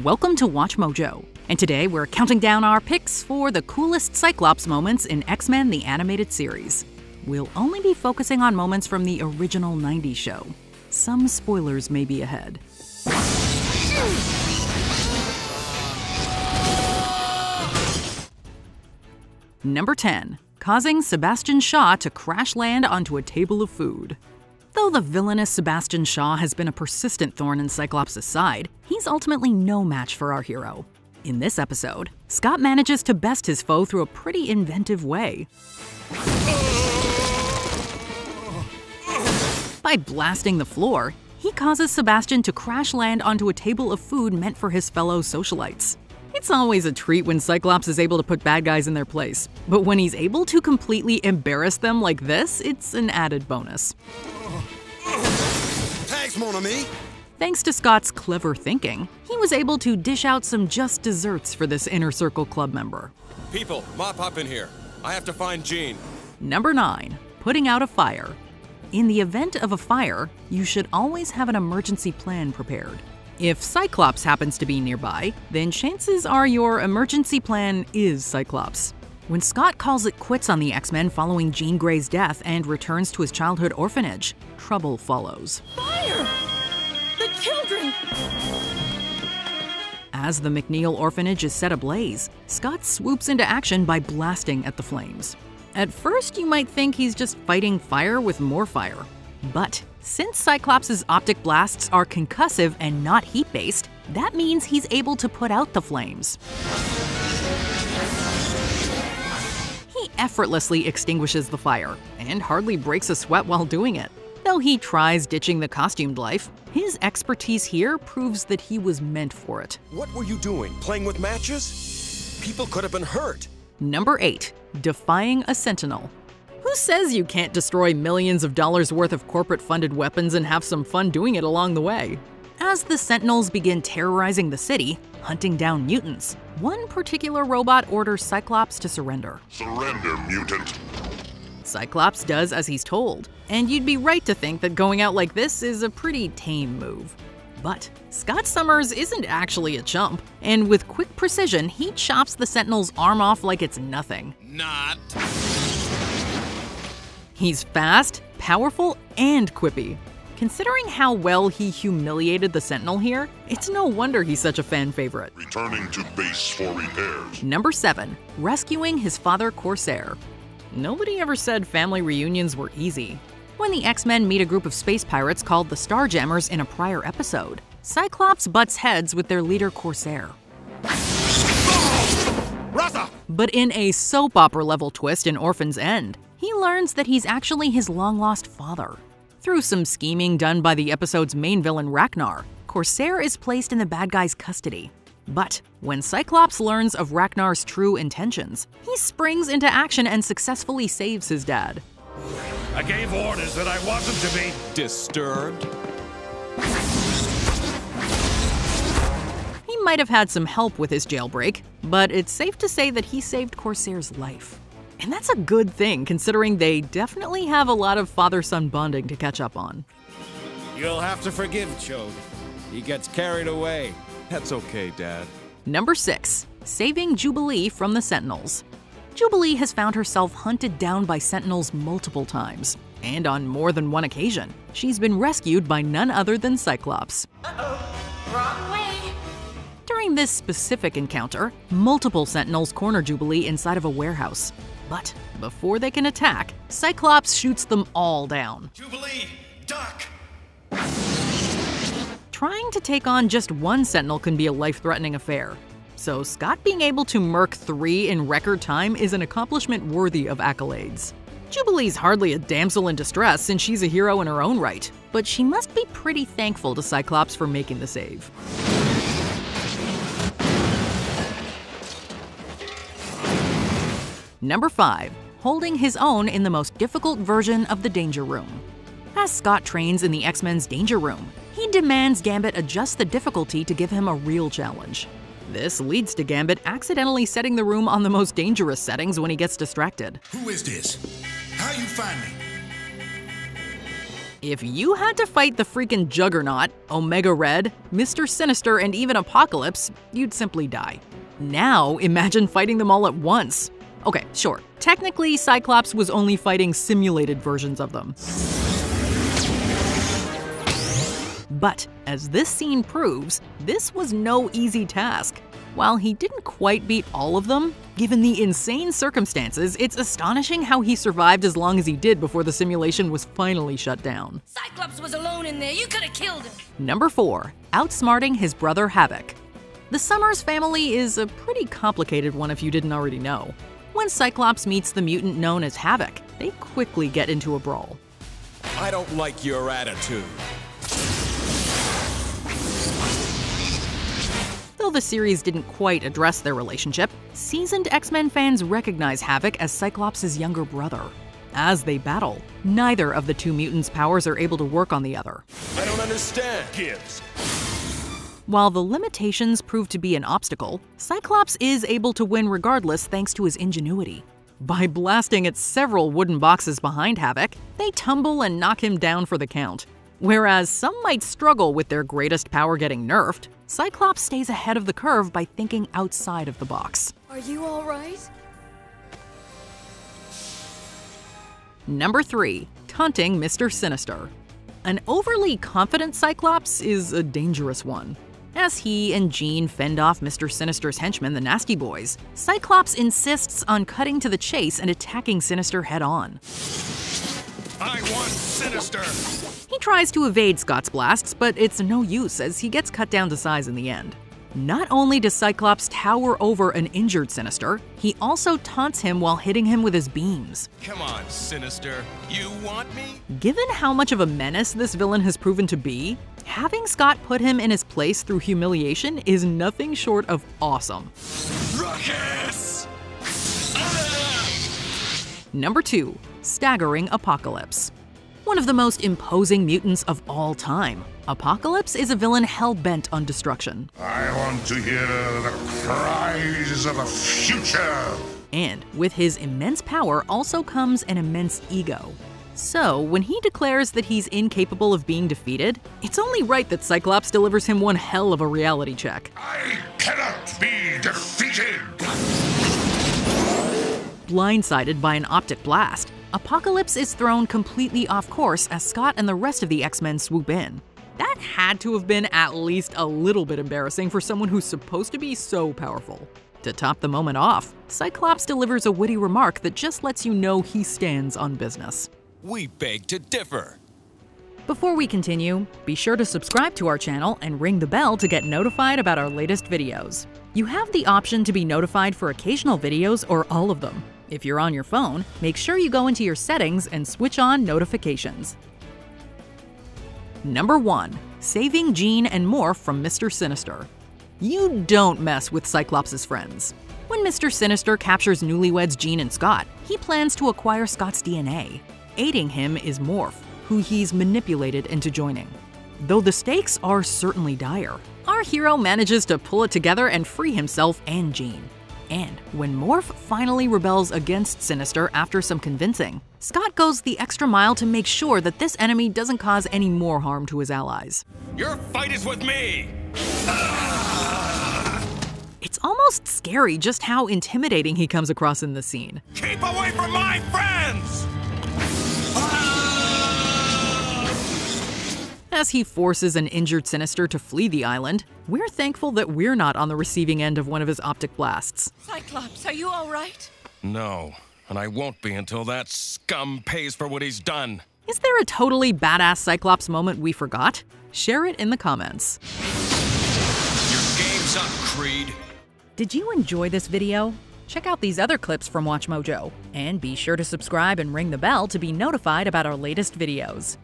Welcome to Watch Mojo, and today we're counting down our picks for the coolest Cyclops moments in X-Men the Animated Series. We'll only be focusing on moments from the original 90s show. Some spoilers may be ahead. Number 10. Causing Sebastian Shaw to crash land onto a table of food. Though the villainous Sebastian Shaw has been a persistent thorn in Cyclops' side, he's ultimately no match for our hero. In this episode, Scott manages to best his foe through a pretty inventive way. By blasting the floor, he causes Sebastian to crash land onto a table of food meant for his fellow socialites. It's always a treat when Cyclops is able to put bad guys in their place, but when he's able to completely embarrass them like this, it's an added bonus. Thanks, mon ami. Thanks to Scott's clever thinking, he was able to dish out some just desserts for this Inner Circle club member. People, mop up in here. I have to find Jean. Number 9. Putting out a fire. In the event of a fire, you should always have an emergency plan prepared. If Cyclops happens to be nearby, then chances are your emergency plan is Cyclops. When Scott calls it quits on the X-Men following Jean Grey's death and returns to his childhood orphanage, trouble follows. Fire! The children! As the McNeil orphanage is set ablaze, Scott swoops into action by blasting at the flames. At first, you might think he's just fighting fire with more fire. But since Cyclops' optic blasts are concussive and not heat-based, that means he's able to put out the flames. He effortlessly extinguishes the fire, and hardly breaks a sweat while doing it. Though he tries ditching the costumed life, his expertise here proves that he was meant for it. What were you doing? Playing with matches? People could have been hurt. Number 8. Defying a Sentinel. Who says you can't destroy millions of dollars worth of corporate-funded weapons and have some fun doing it along the way? As the Sentinels begin terrorizing the city, hunting down mutants, one particular robot orders Cyclops to surrender. Surrender, mutant. Cyclops does as he's told, and you'd be right to think that going out like this is a pretty tame move. But Scott Summers isn't actually a chump, and with quick precision, he chops the Sentinel's arm off like it's nothing. Not. He's fast, powerful, and quippy. Considering how well he humiliated the Sentinel here, it's no wonder he's such a fan favorite. Returning to base for repairs. Number 7. Rescuing his father Corsair. Nobody ever said family reunions were easy. When the X-Men meet a group of space pirates called the Starjammers in a prior episode, Cyclops butts heads with their leader Corsair. Raza! But in a soap opera-level twist in Orphan's End, he learns that he's actually his long-lost father. Through some scheming done by the episode's main villain Ragnar, Corsair is placed in the bad guy's custody. But when Cyclops learns of Ragnar's true intentions, he springs into action and successfully saves his dad. I gave orders that I wasn't to be Disturbed? He might have had some help with his jailbreak, but it's safe to say that he saved Corsair's life. And that's a good thing, considering they definitely have a lot of father-son bonding to catch up on. You'll have to forgive Chode. He gets carried away. That's okay, Dad. Number 6. Saving Jubilee from the Sentinels. Jubilee has found herself hunted down by Sentinels multiple times, and on more than one occasion, she's been rescued by none other than Cyclops. Wrong way! During this specific encounter, multiple Sentinels corner Jubilee inside of a warehouse. But before they can attack, Cyclops shoots them all down. Jubilee, duck! Trying to take on just one Sentinel can be a life-threatening affair. So Scott being able to murk 3 in record time is an accomplishment worthy of accolades. Jubilee's hardly a damsel in distress since she's a hero in her own right, but she must be pretty thankful to Cyclops for making the save. Number 5. Holding his own in the most difficult version of the Danger Room. As Scott trains in the X-Men's Danger Room, he demands Gambit adjust the difficulty to give him a real challenge. This leads to Gambit accidentally setting the room on the most dangerous settings when he gets distracted. Who is this? How you find me? If you had to fight the freaking Juggernaut, Omega Red, Mr. Sinister, and even Apocalypse, you'd simply die. Now, imagine fighting them all at once. Okay, sure. Technically, Cyclops was only fighting simulated versions of them. But, as this scene proves, this was no easy task. While he didn't quite beat all of them, given the insane circumstances, it's astonishing how he survived as long as he did before the simulation was finally shut down. Cyclops was alone in there. You could have killed him. Number 4. Outsmarting his brother Havoc. The Summers family is a pretty complicated one if you didn't already know. When Cyclops meets the mutant known as Havoc, they quickly get into a brawl. I don't like your attitude. Though the series didn't quite address their relationship, seasoned X-Men fans recognize Havoc as Cyclops' younger brother. As they battle, neither of the two mutants' powers are able to work on the other. I don't understand. Gibbs. While the limitations prove to be an obstacle, Cyclops is able to win regardless thanks to his ingenuity. By blasting at several wooden boxes behind Havoc, they tumble and knock him down for the count. Whereas some might struggle with their greatest power getting nerfed, Cyclops stays ahead of the curve by thinking outside of the box. Are you all right? Number 3. Taunting Mr. Sinister. An overly confident Cyclops is a dangerous one. As he and Jean fend off Mr. Sinister's henchmen, the Nasty Boys, Cyclops insists on cutting to the chase and attacking Sinister head-on. I want Sinister. He tries to evade Scott's blasts, but it's no use as he gets cut down to size in the end. Not only does Cyclops tower over an injured Sinister, he also taunts him while hitting him with his beams. Come on, Sinister. You want me? Given how much of a menace this villain has proven to be, having Scott put him in his place through humiliation is nothing short of awesome. Ruckus! Number 2. Staggering Apocalypse. One of the most imposing mutants of all time, Apocalypse is a villain hell-bent on destruction. I want to hear the cries of the future. And with his immense power also comes an immense ego. So, when he declares that he's incapable of being defeated, it's only right that Cyclops delivers him one hell of a reality check. I cannot be defeated. Blindsided by an optic blast, Apocalypse is thrown completely off course as Scott and the rest of the X-Men swoop in. That had to have been at least a little bit embarrassing for someone who's supposed to be so powerful. To top the moment off, Cyclops delivers a witty remark that just lets you know he stands on business. We beg to differ. Before we continue, be sure to subscribe to our channel and ring the bell to get notified about our latest videos. You have the option to be notified for occasional videos or all of them. If you're on your phone, make sure you go into your settings and switch on notifications. Number 1. Saving Jean and Morph from Mr. Sinister. You don't mess with Cyclops' friends. When Mr. Sinister captures newlyweds Jean and Scott, he plans to acquire Scott's DNA. Aiding him is Morph, who he's manipulated into joining. Though the stakes are certainly dire, our hero manages to pull it together and free himself and Jean. And when Morph finally rebels against Sinister after some convincing, Scott goes the extra mile to make sure that this enemy doesn't cause any more harm to his allies. Your fight is with me. It's almost scary just how intimidating he comes across in this scene. Keep away from my friends. As he forces an injured Sinister to flee the island, we're thankful that we're not on the receiving end of one of his optic blasts. Cyclops, are you all right? No, and I won't be until that scum pays for what he's done. Is there a totally badass Cyclops moment we forgot? Share it in the comments. Your game's up, Creed. Did you enjoy this video? Check out these other clips from WatchMojo, and be sure to subscribe and ring the bell to be notified about our latest videos.